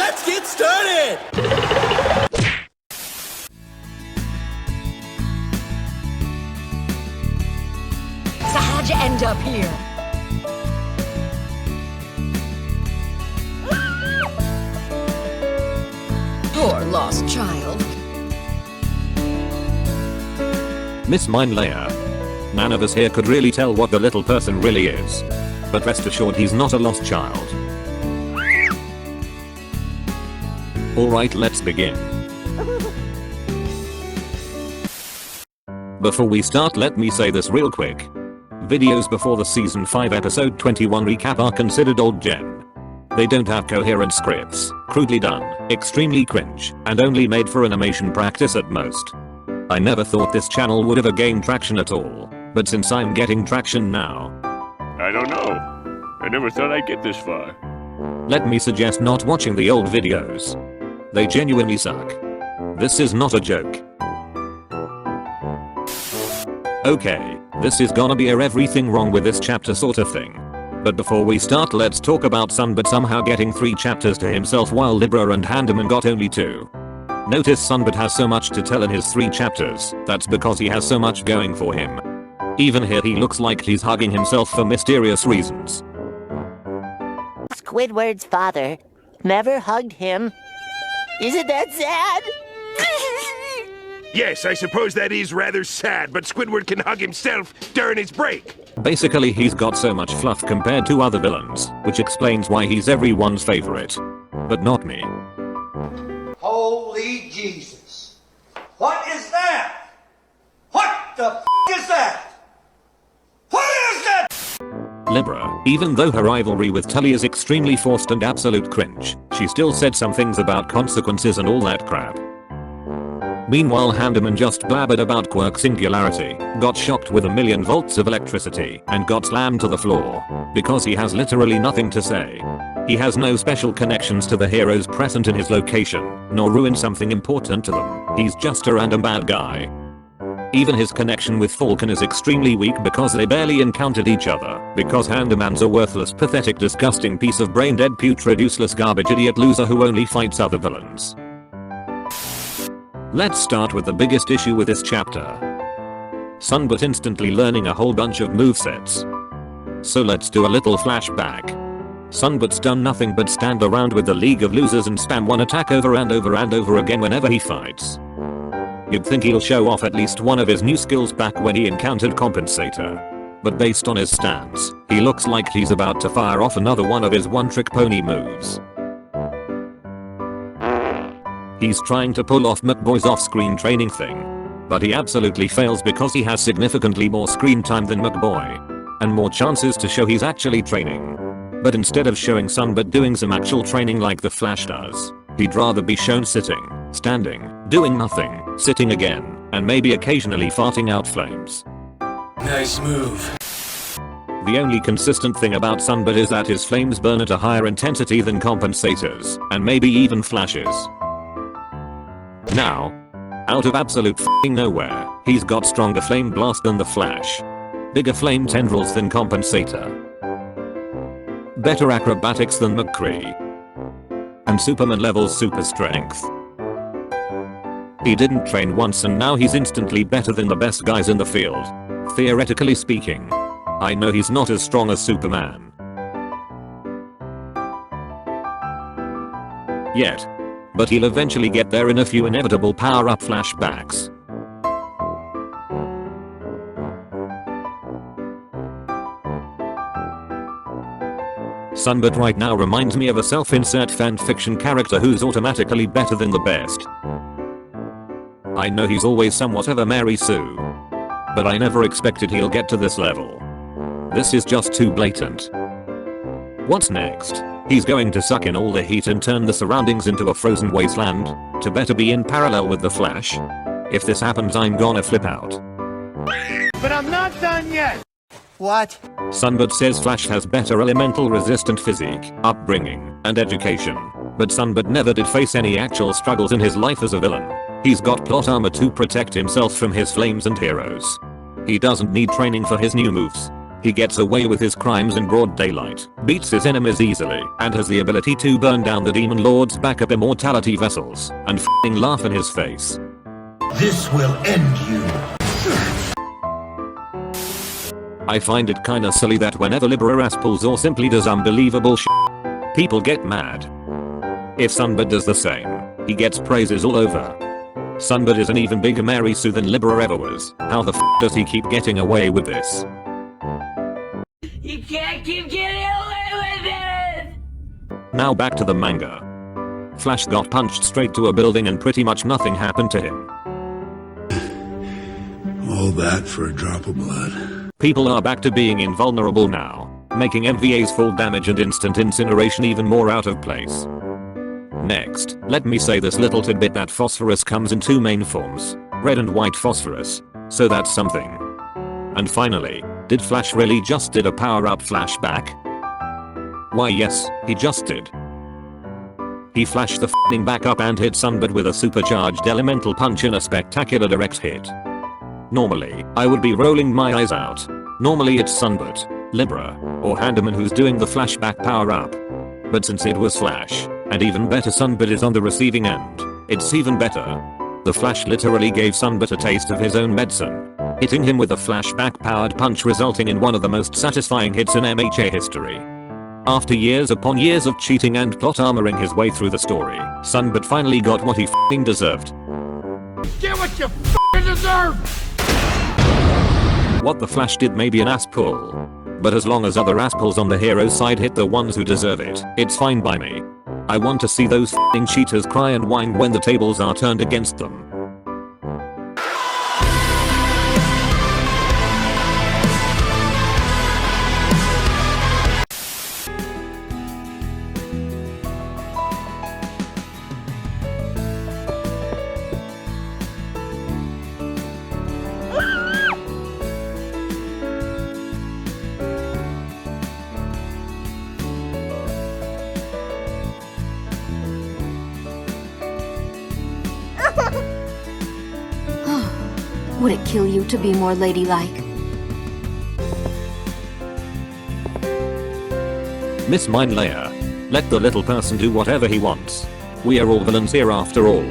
Let's get started! So how'd you end up here? Poor lost child. Miss Mindlayer. None of us here could really tell what the little person really is. But rest assured he's not a lost child. Alright, let's begin. Before we start, let me say this real quick. Videos before the season 5 episode 21 recap are considered old gen. They don't have coherent scripts, crudely done, extremely cringe, and only made for animation practice at most. I never thought this channel would ever gain traction at all, but since I'm getting traction now. I don't know. I never thought I'd get this far. Let me suggest not watching the old videos. They genuinely suck. This is not a joke. Okay, this is gonna be a everything wrong with this chapter sort of thing. But before we start, let's talk about Sunbird somehow getting 3 chapters to himself while Libra and Handaman got only 2. Notice Sunbird has so much to tell in his 3 chapters, that's because he has so much going for him. Even here he looks like he's hugging himself for mysterious reasons. Squidward's father never hugged him. Isn't that sad? Yes, I suppose that is rather sad, but Squidward can hug himself during his break. Basically he's got so much fluff compared to other villains, which explains why he's everyone's favorite. But not me. Holy Jesus. What is that? What the f*** is that? What is that? Libra, even though her rivalry with Tully is extremely forced and absolute cringe, she still said some things about consequences and all that crap. Meanwhile Handaman just blabbered about quirk singularity, got shocked with 1,000,000 volts of electricity, and got slammed to the floor. Because he has literally nothing to say. He has no special connections to the heroes present in his location, nor ruin something important to them. He's just a random bad guy. Even his connection with Falcon is extremely weak because they barely encountered each other, because Handaman's a worthless, pathetic, disgusting piece of brain-dead, putrid, useless garbage idiot loser who only fights other villains. Let's start with the biggest issue with this chapter. Sunbird instantly learning a whole bunch of movesets. So let's do a little flashback. Sunbird's done nothing but stand around with the League of Losers and spam one attack over and over and over again whenever he fights. You'd think he'll show off at least one of his new skills back when he encountered Compensator. But based on his stance, he looks like he's about to fire off another one of his one-trick pony moves. He's trying to pull off McBoy's off-screen training thing. But he absolutely fails because he has significantly more screen time than McBoy. And more chances to show he's actually training. But instead of showing Sunbird doing some actual training like the Flash does, he'd rather be shown sitting, standing, doing nothing, sitting again, and maybe occasionally farting out flames. Nice move. The only consistent thing about Sunbird is that his flames burn at a higher intensity than Compensators, and maybe even Flashes. Now, out of absolute f***ing nowhere, he's got stronger flame blast than the Flash. Bigger flame tendrils than Compensator. Better acrobatics than McCree. And Superman levels super strength. He didn't train once and now he's instantly better than the best guys in the field. Theoretically speaking. I know he's not as strong as Superman. Yet. But he'll eventually get there in a few inevitable power-up flashbacks. Sunbird right now reminds me of a self-insert fanfiction character who's automatically better than the best. I know he's always somewhat of a Mary Sue. But I never expected he'll get to this level. This is just too blatant. What's next? He's going to suck in all the heat and turn the surroundings into a frozen wasteland, to better be in parallel with the Flash. If this happens I'm gonna flip out. But I'm not done yet. What? Sunbird says Flash has better elemental resistant physique, upbringing, and education. But Sunbird never did face any actual struggles in his life as a villain. He's got plot armor to protect himself from his flames and heroes. He doesn't need training for his new moves. He gets away with his crimes in broad daylight, beats his enemies easily, and has the ability to burn down the demon lord's backup immortality vessels, and f***ing laugh in his face. This will end you. I find it kinda silly that whenever Libera pulls or simply does unbelievable shit, people get mad. If Sunbird does the same, he gets praises all over. Sunbird is an even bigger Mary Sue than Libera ever was. How the f does he keep getting away with this? You can't keep getting away with it! Now back to the manga. Flash got punched straight to a building and pretty much nothing happened to him. All that for a drop of blood. People are back to being invulnerable now, making MVA's full damage and instant incineration even more out of place. Next, let me say this little tidbit that phosphorus comes in two main forms, red and white phosphorus, so that's something. And finally, did Flash really just did a power-up flashback? Why yes, he just did. He flashed the f***ing back up and hit Sunbird with a supercharged elemental punch in a spectacular direct hit. Normally, I would be rolling my eyes out. Normally it's Sunbird, Libera, or Handaman who's doing the flashback power up. But since it was Flash, and even better Sunbird is on the receiving end, it's even better. The Flash literally gave Sunbird a taste of his own medicine, hitting him with a flashback powered punch resulting in one of the most satisfying hits in MHA history. After years upon years of cheating and plot armoring his way through the story, Sunbird finally got what he f***ing deserved. Get what you f***ing deserve! What the Flash did may be an ass pull, but as long as other ass pulls on the hero's side hit the ones who deserve it, it's fine by me. I want to see those f***ing cheaters cry and whine when the tables are turned against them. Would it kill you to be more ladylike? Miss Mindlayer. Let the little person do whatever he wants. We are all villains here after all.